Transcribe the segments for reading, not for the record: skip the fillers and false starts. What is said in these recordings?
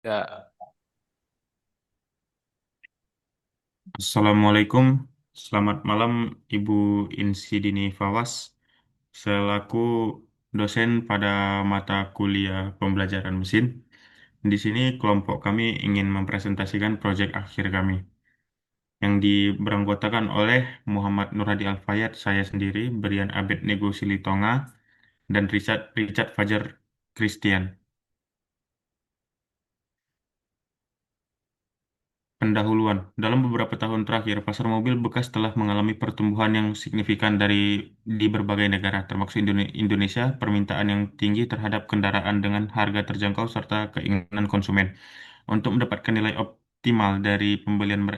Ya, Assalamualaikum, selamat malam Ibu Insidini Fawas, selaku dosen pada mata kuliah pembelajaran mesin. Di sini kelompok kami ingin mempresentasikan proyek akhir kami yang beranggotakan oleh Muhammad Nurhadi Alfayat, saya sendiri, Brian Abed Nego Silitonga, dan Richard Richard Fajar Christian. Pendahuluan. Dalam beberapa tahun terakhir, pasar mobil bekas telah mengalami pertumbuhan yang signifikan di berbagai negara, termasuk Indonesia. Permintaan yang tinggi terhadap kendaraan dengan harga terjangkau serta keinginan konsumen untuk mendapatkan nilai optimal dari pembelian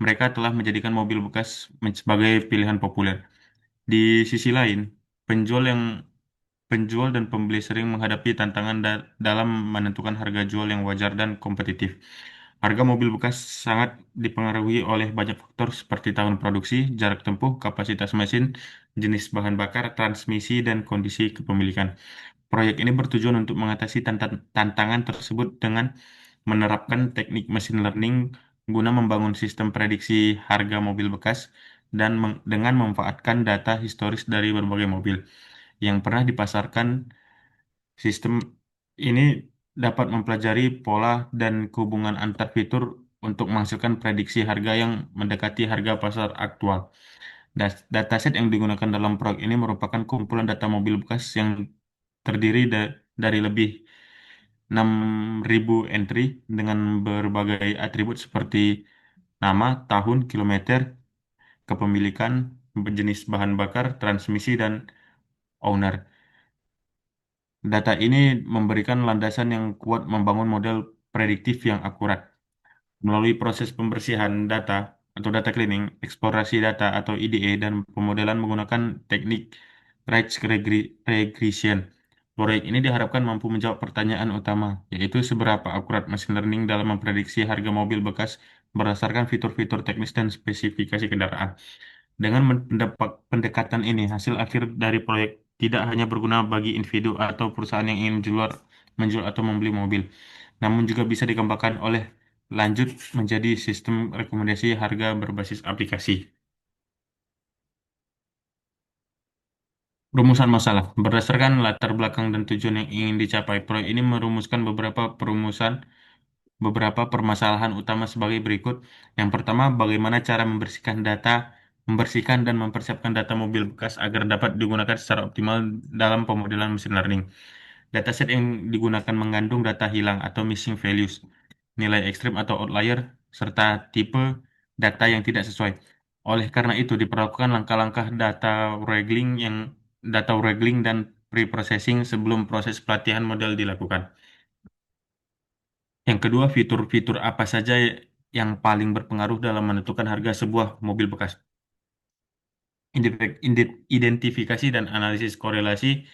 mereka telah menjadikan mobil bekas sebagai pilihan populer. Di sisi lain, penjual yang penjual dan pembeli sering menghadapi tantangan dalam menentukan harga jual yang wajar dan kompetitif. Harga mobil bekas sangat dipengaruhi oleh banyak faktor seperti tahun produksi, jarak tempuh, kapasitas mesin, jenis bahan bakar, transmisi, dan kondisi kepemilikan. Proyek ini bertujuan untuk mengatasi tantangan tersebut dengan menerapkan teknik machine learning guna membangun sistem prediksi harga mobil bekas dan dengan memanfaatkan data historis dari berbagai mobil yang pernah dipasarkan. Sistem ini dapat mempelajari pola dan hubungan antar fitur untuk menghasilkan prediksi harga yang mendekati harga pasar aktual. Dataset yang digunakan dalam proyek ini merupakan kumpulan data mobil bekas yang terdiri dari lebih 6.000 entry dengan berbagai atribut seperti nama, tahun, kilometer, kepemilikan, jenis bahan bakar, transmisi, dan owner. Data ini memberikan landasan yang kuat membangun model prediktif yang akurat. Melalui proses pembersihan data atau data cleaning, eksplorasi data atau EDA, dan pemodelan menggunakan teknik regression. Proyek ini diharapkan mampu menjawab pertanyaan utama, yaitu seberapa akurat machine learning dalam memprediksi harga mobil bekas berdasarkan fitur-fitur teknis dan spesifikasi kendaraan. Dengan pendekatan ini, hasil akhir dari proyek tidak hanya berguna bagi individu atau perusahaan yang ingin menjual atau membeli mobil, namun juga bisa dikembangkan oleh lanjut menjadi sistem rekomendasi harga berbasis aplikasi. Rumusan masalah. Berdasarkan latar belakang dan tujuan yang ingin dicapai, proyek ini merumuskan beberapa permasalahan utama sebagai berikut. Yang pertama, bagaimana cara membersihkan dan mempersiapkan data mobil bekas agar dapat digunakan secara optimal dalam pemodelan machine learning. Dataset yang digunakan mengandung data hilang atau missing values, nilai ekstrim atau outlier, serta tipe data yang tidak sesuai. Oleh karena itu, diperlakukan langkah-langkah data wrangling dan pre-processing sebelum proses pelatihan model dilakukan. Yang kedua, fitur-fitur apa saja yang paling berpengaruh dalam menentukan harga sebuah mobil bekas. Identifikasi dan analisis korelasi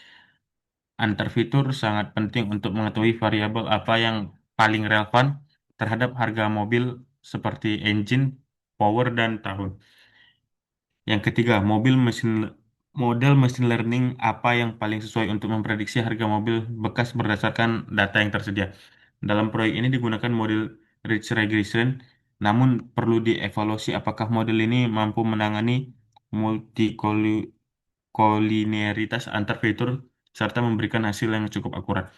antar fitur sangat penting untuk mengetahui variabel apa yang paling relevan terhadap harga mobil seperti engine, power, dan tahun. Yang ketiga, model mesin learning apa yang paling sesuai untuk memprediksi harga mobil bekas berdasarkan data yang tersedia. Dalam proyek ini digunakan model Ridge Regression, namun perlu dievaluasi apakah model ini mampu menangani multikolinearitas antar fitur serta memberikan hasil yang cukup akurat.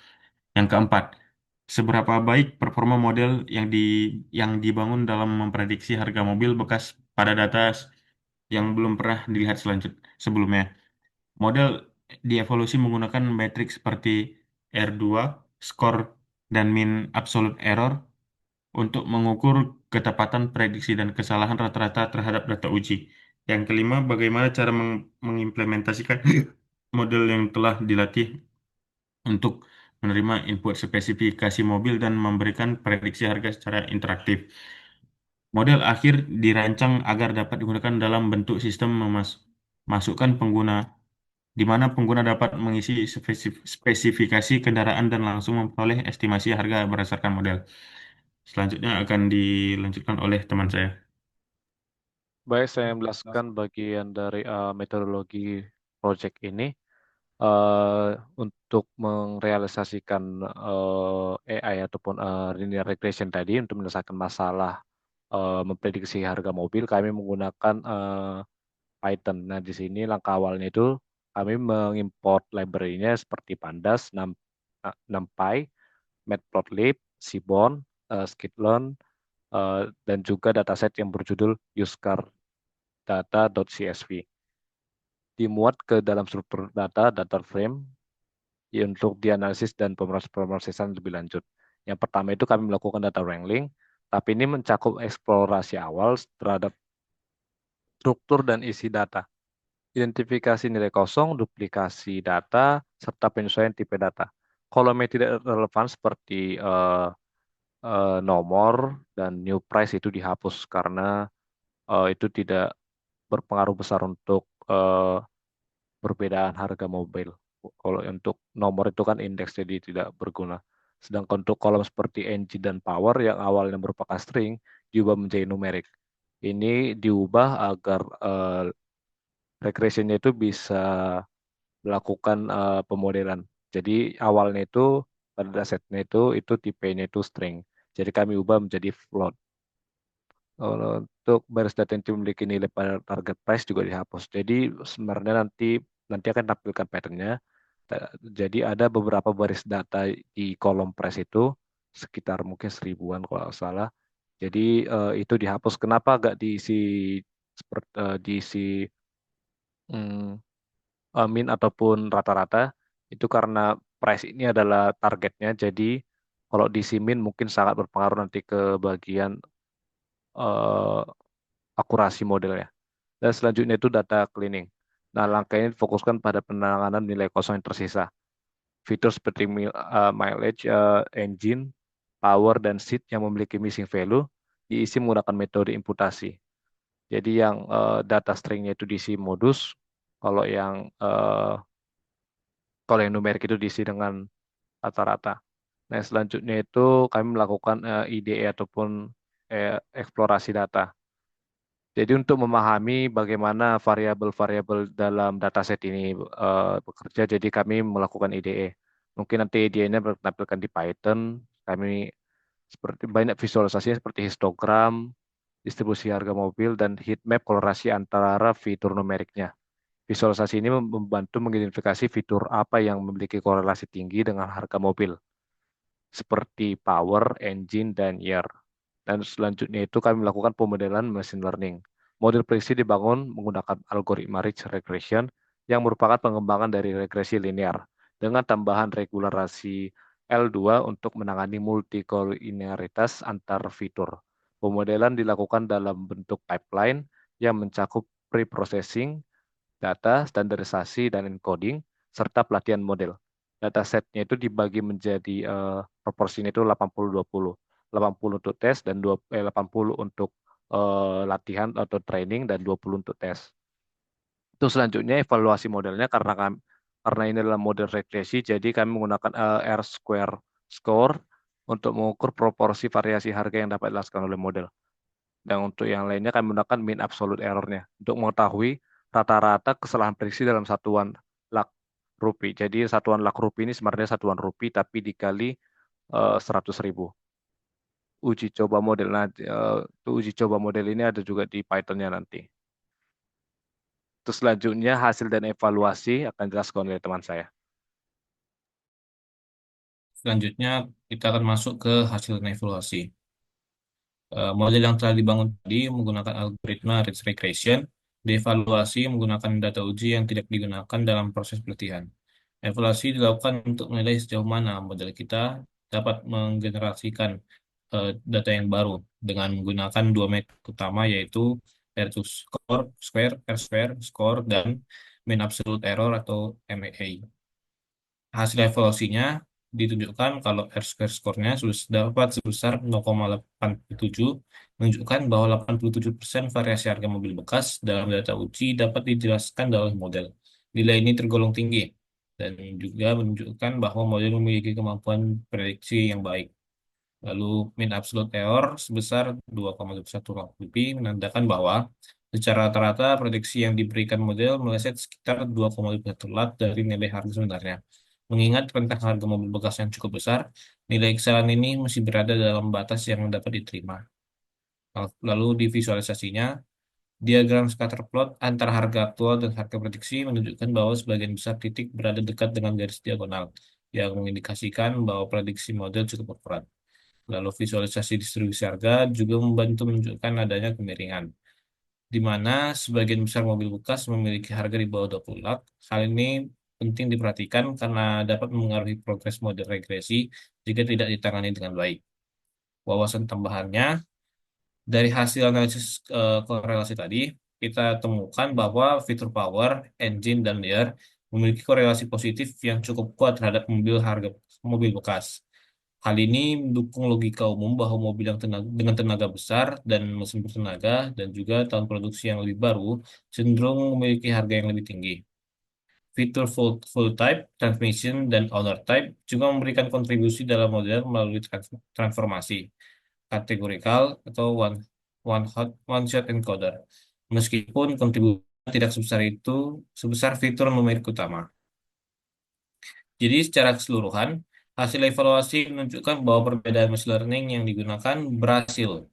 Yang keempat, seberapa baik performa model yang dibangun dalam memprediksi harga mobil bekas pada data yang belum pernah dilihat sebelumnya. Model dievaluasi menggunakan metrik seperti R2, skor, dan mean absolute error untuk mengukur ketepatan prediksi dan kesalahan rata-rata terhadap data uji. Yang kelima, bagaimana cara mengimplementasikan model yang telah dilatih untuk menerima input spesifikasi mobil dan memberikan prediksi harga secara interaktif. Model akhir dirancang agar dapat digunakan dalam bentuk sistem memasukkan pengguna, di mana pengguna dapat mengisi spesifikasi kendaraan dan langsung memperoleh estimasi harga berdasarkan model. Selanjutnya akan dilanjutkan oleh teman saya. baik saya menjelaskan bagian dari metodologi project ini. eh, untuk merealisasikan AI ataupun linear regression tadi untuk menyelesaikan masalah memprediksi harga mobil, kami menggunakan Python. Nah, di sini langkah awalnya itu kami mengimport library-nya seperti Pandas, NumPy, Matplotlib, Seaborn, Skitlearn, dan juga dataset yang berjudul useCardData.csv. Dimuat ke dalam struktur data frame, ya, untuk dianalisis dan pemrosesan lebih lanjut. Yang pertama itu kami melakukan data wrangling, tapi ini mencakup eksplorasi awal terhadap struktur dan isi data, identifikasi nilai kosong, duplikasi data, serta penyesuaian tipe data. Kolom yang tidak relevan seperti nomor dan new price itu dihapus karena itu tidak berpengaruh besar untuk perbedaan harga mobil. Kalau untuk nomor itu kan indeks jadi tidak berguna. Sedangkan untuk kolom seperti engine dan power yang awalnya merupakan string diubah menjadi numerik. Ini diubah agar regressionnya itu bisa melakukan pemodelan. Jadi awalnya itu pada datasetnya itu tipenya itu string. Jadi kami ubah menjadi float. Untuk baris data yang memiliki nilai pada target price juga dihapus. Jadi sebenarnya nanti nanti akan tampilkan patternnya. Jadi ada beberapa baris data di kolom price itu sekitar mungkin 1000-an kalau nggak salah. Jadi itu dihapus. Kenapa agak diisi seperti diisi hmm, min ataupun rata-rata? Itu karena price ini adalah targetnya. Jadi kalau diisi min mungkin sangat berpengaruh nanti ke bagian eh, akurasi modelnya. Dan selanjutnya itu data cleaning. Nah, langkah ini fokuskan pada penanganan nilai kosong yang tersisa. Fitur seperti mileage, engine, power, dan seat yang memiliki missing value diisi menggunakan metode imputasi. Jadi yang data stringnya itu diisi modus, kalau yang numerik itu diisi dengan rata-rata. Nah, selanjutnya itu kami melakukan IDE ataupun eksplorasi data. Jadi untuk memahami bagaimana variabel-variabel dalam dataset ini bekerja, jadi kami melakukan IDE. Mungkin nanti IDE-nya bertampilkan di Python. Kami seperti banyak visualisasinya seperti histogram, distribusi harga mobil, dan heat map korelasi antara fitur numeriknya. Visualisasi ini membantu mengidentifikasi fitur apa yang memiliki korelasi tinggi dengan harga mobil seperti power, engine, dan year. Dan selanjutnya itu kami melakukan pemodelan machine learning. Model prediksi dibangun menggunakan algoritma rich regression yang merupakan pengembangan dari regresi linear dengan tambahan regularasi L2 untuk menangani multikolinearitas antar fitur. Pemodelan dilakukan dalam bentuk pipeline yang mencakup pre-processing, data, standarisasi, dan encoding, serta pelatihan model. Datasetnya itu dibagi menjadi proporsinya itu 80-20. 80 untuk tes dan 80 untuk latihan atau training dan 20 untuk tes. Itu selanjutnya evaluasi modelnya karena ini adalah model regresi, jadi kami menggunakan R square score untuk mengukur proporsi variasi harga yang dapat dijelaskan oleh model. Dan untuk yang lainnya kami menggunakan mean absolute error-nya untuk mengetahui rata-rata kesalahan prediksi dalam satuan lak rupi. Jadi satuan lak rupi ini sebenarnya satuan rupi tapi dikali 100.000. Uji coba model nanti, uji coba model ini ada juga di Python-nya nanti. Terus selanjutnya hasil dan evaluasi akan dijelaskan oleh teman saya. Selanjutnya, kita akan masuk ke hasil dan evaluasi. Model yang telah dibangun tadi menggunakan algoritma ridge regression, dievaluasi menggunakan data uji yang tidak digunakan dalam proses pelatihan. Evaluasi dilakukan untuk menilai sejauh mana model kita dapat menggenerasikan data yang baru dengan menggunakan dua metode utama yaitu R to score, R square, score, dan mean absolute error atau MAA. Hasil evaluasinya ditunjukkan kalau R-square score-nya dapat sebesar 0,87, menunjukkan bahwa 87% variasi harga mobil bekas dalam data uji dapat dijelaskan dalam model. Nilai ini tergolong tinggi dan juga menunjukkan bahwa model memiliki kemampuan prediksi yang baik. Lalu mean absolute error sebesar 2,21 menandakan bahwa Secara rata-rata, prediksi yang diberikan model meleset sekitar 2,5 lot dari nilai harga sebenarnya. Mengingat rentang harga mobil bekas yang cukup besar, nilai kisaran ini masih berada dalam batas yang dapat diterima. Lalu di visualisasinya, diagram scatter plot antara harga aktual dan harga prediksi menunjukkan bahwa sebagian besar titik berada dekat dengan garis diagonal, yang mengindikasikan bahwa prediksi model cukup akurat. Lalu visualisasi distribusi harga juga membantu menunjukkan adanya kemiringan, di mana sebagian besar mobil bekas memiliki harga di bawah 20 lak. Hal ini penting diperhatikan karena dapat memengaruhi progres model regresi jika tidak ditangani dengan baik. Wawasan tambahannya, dari hasil analisis korelasi tadi, kita temukan bahwa fitur power, engine, dan layer memiliki korelasi positif yang cukup kuat terhadap mobil bekas. Hal ini mendukung logika umum bahwa mobil yang dengan tenaga besar dan mesin bertenaga dan juga tahun produksi yang lebih baru cenderung memiliki harga yang lebih tinggi. Fitur full type, transmission, dan owner type juga memberikan kontribusi dalam model melalui transformasi kategorikal atau one shot encoder. Meskipun kontribusi tidak sebesar itu sebesar fitur numerik utama. Jadi secara keseluruhan, hasil evaluasi menunjukkan bahwa perbedaan machine learning yang digunakan berhasil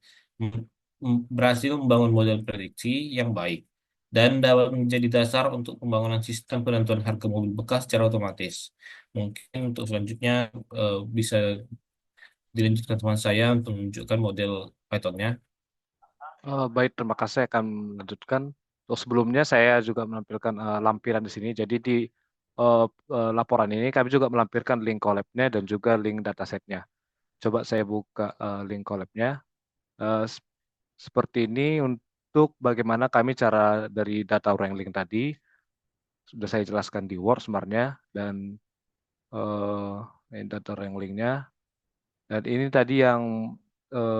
membangun model prediksi yang baik dan dapat menjadi dasar untuk pembangunan sistem penentuan harga mobil bekas secara otomatis. Mungkin untuk selanjutnya bisa dilanjutkan teman saya untuk menunjukkan model Python-nya. Baik, terima kasih. Saya akan melanjutkan. Untuk sebelumnya saya juga menampilkan lampiran di sini. Jadi di eh, laporan ini kami juga melampirkan link collab-nya dan juga link datasetnya. Coba saya buka link collab-nya. Eh, s- Seperti ini untuk bagaimana kami cara dari data wrangling tadi sudah saya jelaskan di Word sebenarnya dan ini data wranglingnya. Dan ini tadi yang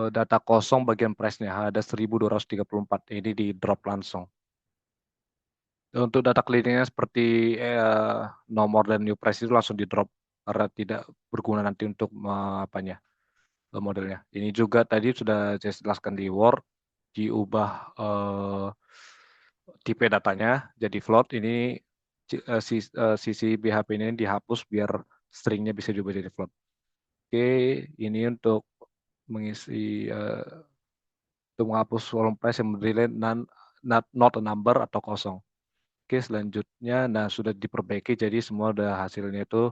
data kosong bagian price-nya ada 1.234. Ini di drop langsung. Dan untuk data cleaningnya seperti nomor dan new price itu langsung di drop karena tidak berguna nanti untuk apanya modelnya. Ini juga tadi sudah saya jelaskan di Word, diubah tipe datanya jadi float. Ini sisi BHP ini dihapus biar stringnya bisa diubah jadi float. Oke, ini untuk mengisi untuk menghapus volume price yang bernilai not a number atau kosong. Oke, selanjutnya, nah sudah diperbaiki, jadi semua udah hasilnya itu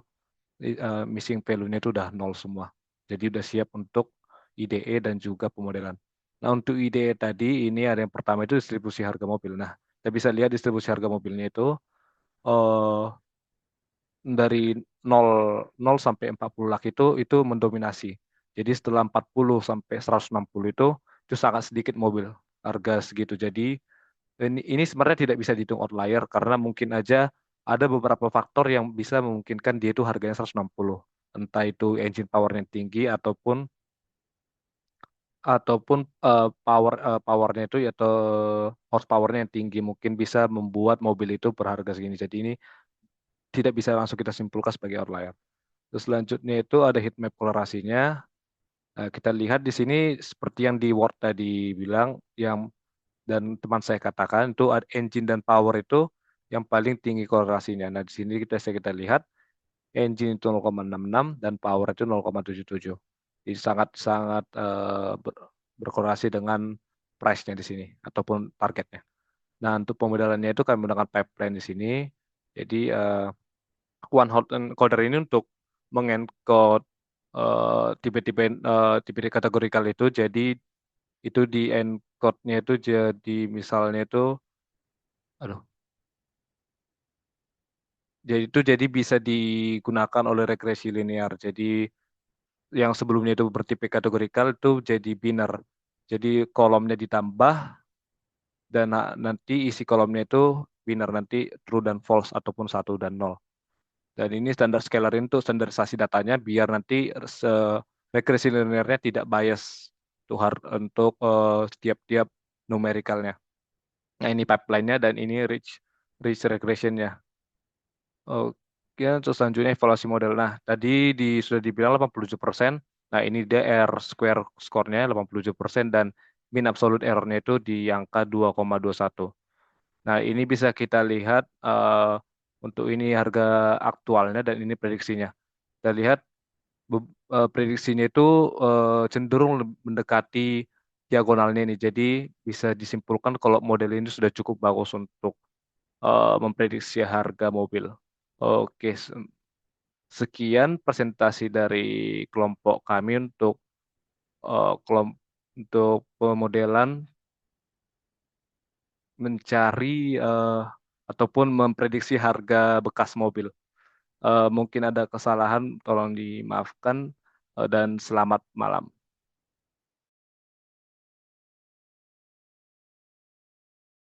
missing value-nya itu udah nol semua. Jadi udah siap untuk IDE dan juga pemodelan. Nah untuk IDE tadi ini ada yang pertama itu distribusi harga mobil. Nah kita bisa lihat distribusi harga mobilnya itu eh, dari 0, 0 sampai 40 lak itu mendominasi. Jadi setelah 40 sampai 160 itu sangat sedikit mobil harga segitu. Jadi ini sebenarnya tidak bisa dihitung outlier karena mungkin aja ada beberapa faktor yang bisa memungkinkan dia itu harganya 160. Entah itu engine power yang tinggi ataupun powernya itu atau horsepowernya yang tinggi mungkin bisa membuat mobil itu berharga segini. Jadi ini tidak bisa langsung kita simpulkan sebagai outlier. Terus selanjutnya itu ada heat map kolorasinya. Kita lihat di sini seperti yang di Word tadi bilang, yang dan teman saya katakan itu ada engine dan power itu yang paling tinggi korelasinya. Nah, di sini kita lihat engine itu 0,66 dan power itu 0,77. Jadi sangat sangat berkorelasi dengan price-nya di sini ataupun targetnya. Nah, untuk pemodelannya itu kami menggunakan pipeline di sini. Jadi one hot encoder ini untuk mengencode tipe-tipe tipe kategorikal itu. Jadi itu di encode-nya itu jadi misalnya itu aduh. Jadi bisa digunakan oleh regresi linear. Jadi yang sebelumnya itu bertipe kategorikal itu jadi biner. Jadi kolomnya ditambah dan nanti isi kolomnya itu biner nanti true dan false ataupun satu dan nol. Dan ini standar scalar itu standarisasi datanya biar nanti regresi linearnya tidak bias untuk setiap-tiap numerikalnya. Nah ini pipeline-nya dan ini rich regression-nya. Oke, terus selanjutnya evaluasi model. Nah, tadi sudah dibilang 87%. Nah, ini dia R square score-nya 87% dan mean absolute errornya itu di angka 2,21. Nah, ini bisa kita lihat untuk ini harga aktualnya dan ini prediksinya. Kita lihat prediksinya itu cenderung mendekati diagonalnya ini. Jadi bisa disimpulkan kalau model ini sudah cukup bagus untuk memprediksi harga mobil. Oke, sekian presentasi dari kelompok kami untuk untuk pemodelan mencari ataupun memprediksi harga bekas mobil. Mungkin ada kesalahan, tolong dimaafkan dan selamat malam.